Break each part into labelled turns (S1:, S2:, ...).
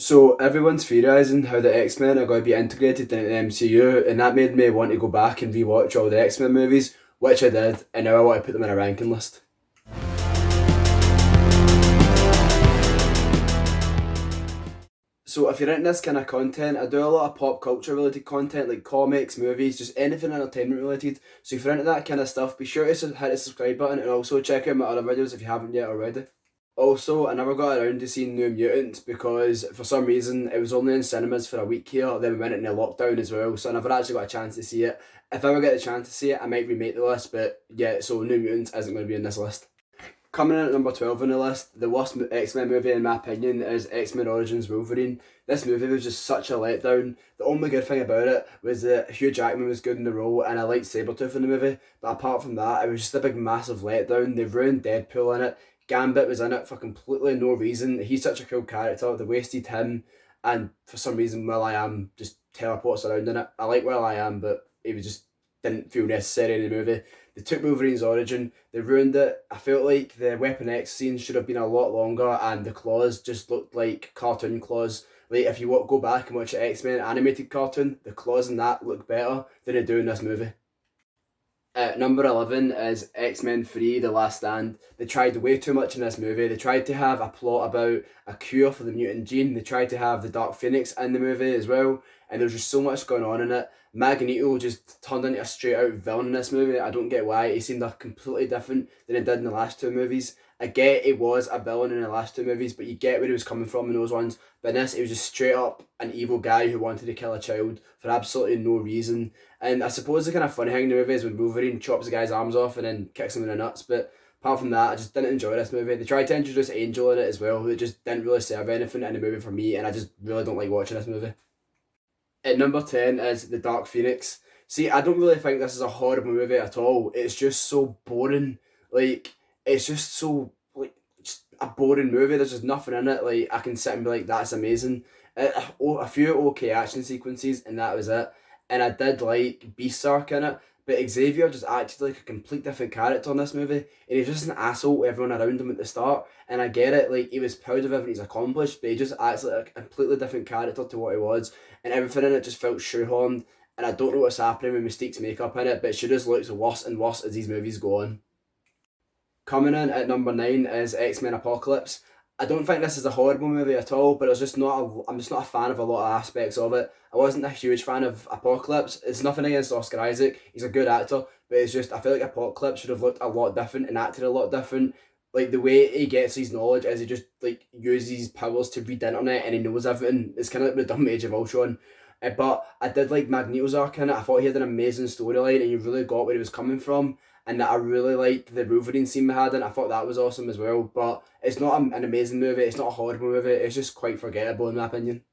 S1: So everyone's theorising how the X-Men are going to be integrated into the MCU, and that made me want to go back and rewatch all the X-Men movies, which I did, and now I want to put them in a ranking list. So if you're into this kind of content, I do a lot of pop culture related content like comics, movies, just anything entertainment related. So if you're into that kind of stuff, be sure to hit the subscribe button and also check out my other videos if you haven't yet already. Also, I never got around to seeing New Mutants because for some reason it was only in cinemas for a week here, then we went into lockdown as well, so I never actually got a chance to see it. If I ever get the chance to see it, I might remake the list, but yeah, so New Mutants isn't going to be in this list. Coming in at number 12 on the list, the worst X-Men movie in my opinion is X-Men Origins Wolverine. This movie was just such a letdown. The only good thing about it was that Hugh Jackman was good in the role and I liked Sabretooth in the movie, but apart from that, it was just a big massive letdown. They ruined Deadpool in it. Gambit was in it for completely no reason. He's such a cool character. They wasted him, and for some reason, Will.i.am just teleports around in it. I like Will.i.am, but he was just didn't feel necessary in the movie. They took Wolverine's origin, they ruined it. I felt like the Weapon X scene should have been a lot longer, and the claws just looked like cartoon claws. Like if you go back and watch the X Men animated cartoon, the claws in that look better than they do in this movie. Number 11 is X-Men 3 The Last Stand. They tried way too much in this movie. They tried to have a plot about a cure for the mutant gene. They tried to have the Dark Phoenix in the movie as well. And there's just so much going on in it. Magneto just turned into a straight out villain in this movie. I don't get why. He seemed completely different than he did in the last two movies. I get he was a villain in the last two movies, but you get where he was coming from in those ones. But in this, he was just straight up an evil guy who wanted to kill a child for absolutely no reason. And I suppose the kind of funny thing in the movie is when Wolverine chops the guy's arms off and then kicks him in the nuts. But apart from that, I just didn't enjoy this movie. They tried to introduce Angel in it as well, who just didn't really serve anything in the movie for me, and I just really don't like watching this movie. At number 10 is The Dark Phoenix. See, I don't really think this is a horrible movie at all. It's just so boring. Like, it's just so, like, just a boring movie. There's just nothing in it. Like, I can sit and be like, that's amazing. A few okay action sequences, and that was it. And I did like Beast Arc in it, but Xavier just acted like a complete different character in this movie. And he's just an asshole to everyone around him at the start. And I get it, like, he was proud of everything he's accomplished, but he just acts like a completely different character to what he was, and everything in it just felt shoehorned. And I don't know what's happening with Mystique's makeup in it, but she just looks worse and worse as these movies go on. Coming in at number 9 is X Men Apocalypse. I don't think this is a horrible movie at all, but I'm just not a fan of a lot of aspects of it. I wasn't a huge fan of Apocalypse. It's nothing against Oscar Isaac. He's a good actor, but it's just I feel like Apocalypse should have looked a lot different and acted a lot different. Like the way he gets his knowledge is he just like uses his powers to read the internet and he knows everything. It's kind of like the dumb Age of Ultron. But I did like Magneto's arc in it. I thought he had an amazing storyline and you really got where he was coming from. And that I really liked the Wolverine scene we had, and I thought that was awesome as well. But it's not an amazing movie. It's not a horrible movie. It's just quite forgettable in my opinion.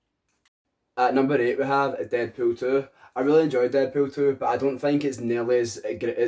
S1: At number 8 we have Deadpool 2. I really enjoyed Deadpool 2, but I don't think it's nearly as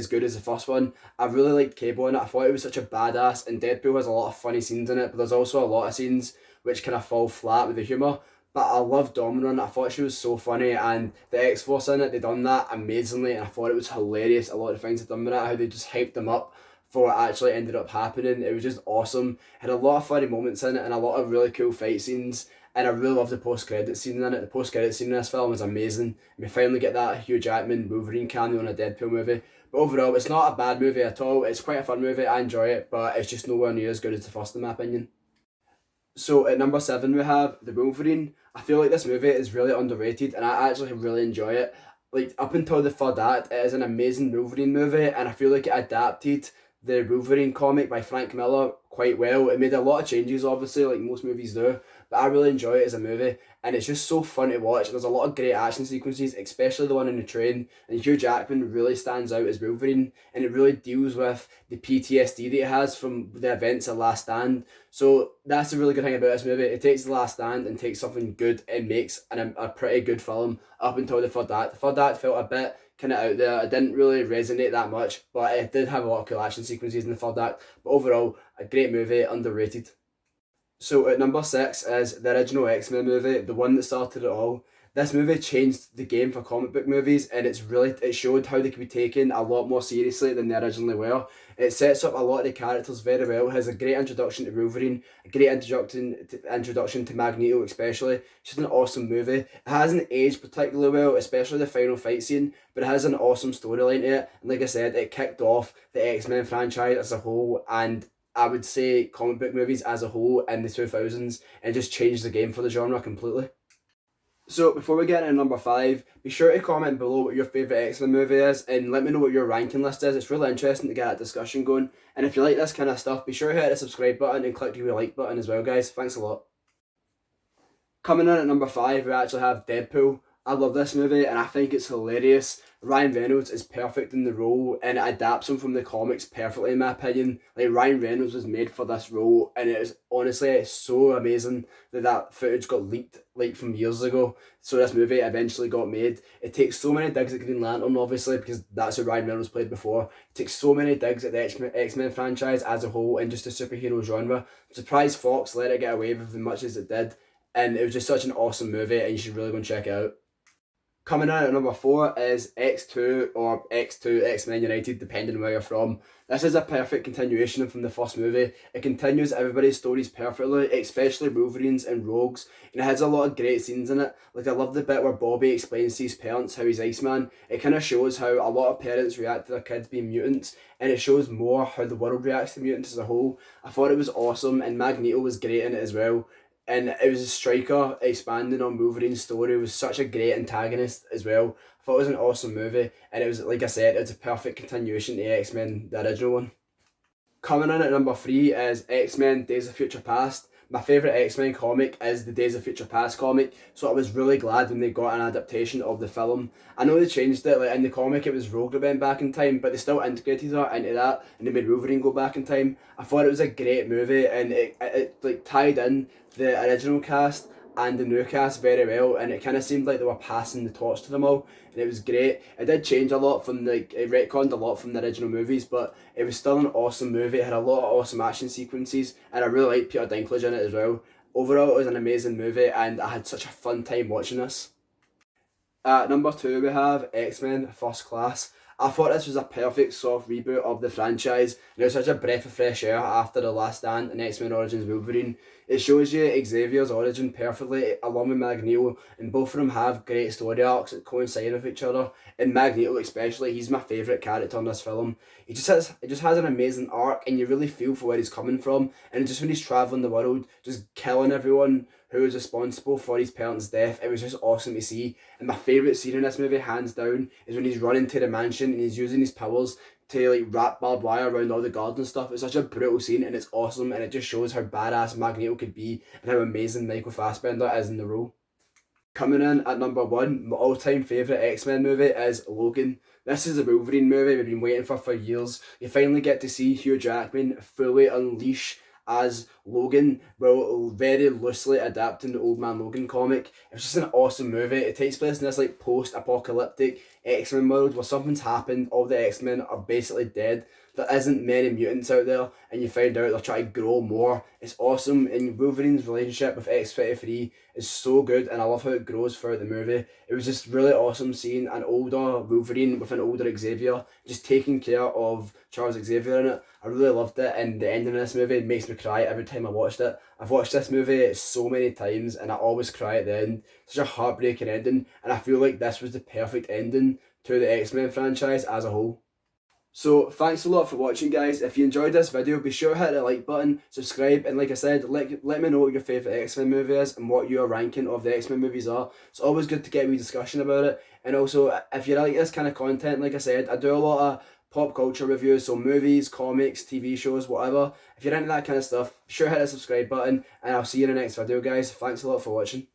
S1: good as the first one. I really liked Cable in it. I thought it was such a badass, and Deadpool has a lot of funny scenes in it, but there's also a lot of scenes which kind of fall flat with the humour. But I love Domino in it. I thought she was so funny, and the X Force in it, they done that amazingly, and I thought it was hilarious. A lot of things they done with it, how they just hyped them up for what actually ended up happening. It was just awesome. Had a lot of funny moments in it, and a lot of really cool fight scenes. And I really love the post credit scene in it. The post credit scene in this film is amazing. And we finally get that Hugh Jackman Wolverine cameo in a Deadpool movie. But overall, it's not a bad movie at all. It's quite a fun movie. I enjoy it, but it's just nowhere near as good as the first, in my opinion. So at number 7 we have The Wolverine. I feel like this movie is really underrated and I actually really enjoy it. Like up until the third act, it is an amazing Wolverine movie and I feel like it adapted the Wolverine comic by Frank Miller quite well. It made a lot of changes obviously like most movies do, but I really enjoy it as a movie and it's just so fun to watch. There's a lot of great action sequences, especially the one in the train, and Hugh Jackman really stands out as Wolverine and it really deals with the PTSD that he has from the events of Last Stand. So that's the really good thing about this movie. It takes The Last Stand and takes something good and makes a pretty good film up until the third act. The third act felt a bit kind of out there. It didn't really resonate that much, but it did have a lot of cool action sequences in the third act. But overall, a great movie, underrated. So at number 6 is the original X Men movie, the one that started it all. This movie changed the game for comic book movies, and it showed how they could be taken a lot more seriously than they originally were. It sets up a lot of the characters very well. It has a great introduction to Wolverine, a great introduction to Magneto especially. It's just an awesome movie. It hasn't aged particularly well, especially the final fight scene, but it has an awesome storyline to it. And like I said, it kicked off the X-Men franchise as a whole, and I would say comic book movies as a whole in the 2000s, and just changed the game for the genre completely. So before we get into number 5, be sure to comment below what your favourite X-Men movie is and let me know what your ranking list is. It's really interesting to get that discussion going. And if you like this kind of stuff, be sure to hit the subscribe button and click the like button as well, guys. Thanks a lot. Coming in at number 5, we actually have Deadpool. I love this movie and I think it's hilarious. Ryan Reynolds is perfect in the role and it adapts him from the comics perfectly in my opinion. Like Ryan Reynolds was made for this role and it's so amazing that footage got leaked like from years ago. So this movie eventually got made. It takes so many digs at Green Lantern obviously because that's who Ryan Reynolds played before. It takes so many digs at the X-Men franchise as a whole and just the superhero genre. I'm surprised Fox let it get away with as much as it did. And it was just such an awesome movie and you should really go and check it out. Coming in at number 4 is X2 or X2 X-Men United, depending on where you're from. This is a perfect continuation from the first movie. It continues everybody's stories perfectly, especially Wolverine's and Rogue's, and it has a lot of great scenes in it. Like I love the bit where Bobby explains to his parents how he's Iceman. It kind of shows how a lot of parents react to their kids being mutants, and it shows more how the world reacts to mutants as a whole. I thought it was awesome, and Magneto was great in it as well. And it was Stryker expanding on Wolverine's story. It was such a great antagonist as well. I thought it was an awesome movie, and it was, like I said, it's a perfect continuation to X-Men, the original one. Coming in at number 3 is X-Men Days of Future Past. My favourite X-Men comic is the Days of Future Past comic, so I was really glad when they got an adaptation of the film. I know they changed it, like in the comic it was Rogue that went back in time, but they still integrated her into that and they made Wolverine go back in time. I thought it was a great movie and it like tied in the original cast and the new cast very well, and it kind of seemed like they were passing the torch to them all, and it was great. It did change a lot from it retconned a lot from the original movies, but it was still an awesome movie. It had a lot of awesome action sequences, and I really liked Peter Dinklage in it as well. Overall, it was an amazing movie, and I had such a fun time watching this. At number 2, we have X-Men First Class. I thought this was a perfect soft reboot of the franchise, and it was such a breath of fresh air after The Last Stand and X-Men Origins Wolverine. It shows you Xavier's origin perfectly, along with Magneto, and both of them have great story arcs that coincide with each other. And Magneto especially, he's my favourite character in this film. It just has an amazing arc, and you really feel for where he's coming from. And just when he's travelling the world, just killing everyone who was responsible for his parents' death, it was just awesome to see. And my favourite scene in this movie, hands down, is when he's running to the mansion and he's using his powers to like wrap barbed wire around all the guards and stuff. It's such a brutal scene and it's awesome, and it just shows how badass Magneto could be and how amazing Michael Fassbender is in the role. Coming in at number 1, my all-time favourite X-Men movie is Logan. This is a Wolverine movie we've been waiting for years. You finally get to see Hugh Jackman fully unleash as Logan, well, very loosely adapting the Old Man Logan comic. It's just an awesome movie. It takes place in this like post-apocalyptic X-Men world where something's happened, all the X-Men are basically dead, there isn't many mutants out there, and you find out they're trying to grow more. It's awesome, and Wolverine's relationship with X-23 is so good, and I love how it grows throughout the movie. It was just really awesome seeing an older Wolverine with an older Xavier, just taking care of Charles Xavier in it. I really loved it, and the ending of this movie makes me cry every time I watched it. I've watched this movie so many times, and I always cry at the end. Such a heartbreaking ending, and I feel like this was the perfect ending to the X-Men franchise as a whole. So thanks a lot for watching, guys. If you enjoyed this video, be sure to hit the like button, subscribe, and like I said, let me know what your favourite X-Men movie is and what your ranking of the X-Men movies are. It's always good to get a wee discussion about it. And also, if you like this kind of content, like I said, I do a lot of pop culture reviews, so movies, comics, TV shows, whatever. If you're into that kind of stuff, be sure to hit the subscribe button, and I'll see you in the next video, guys. Thanks a lot for watching.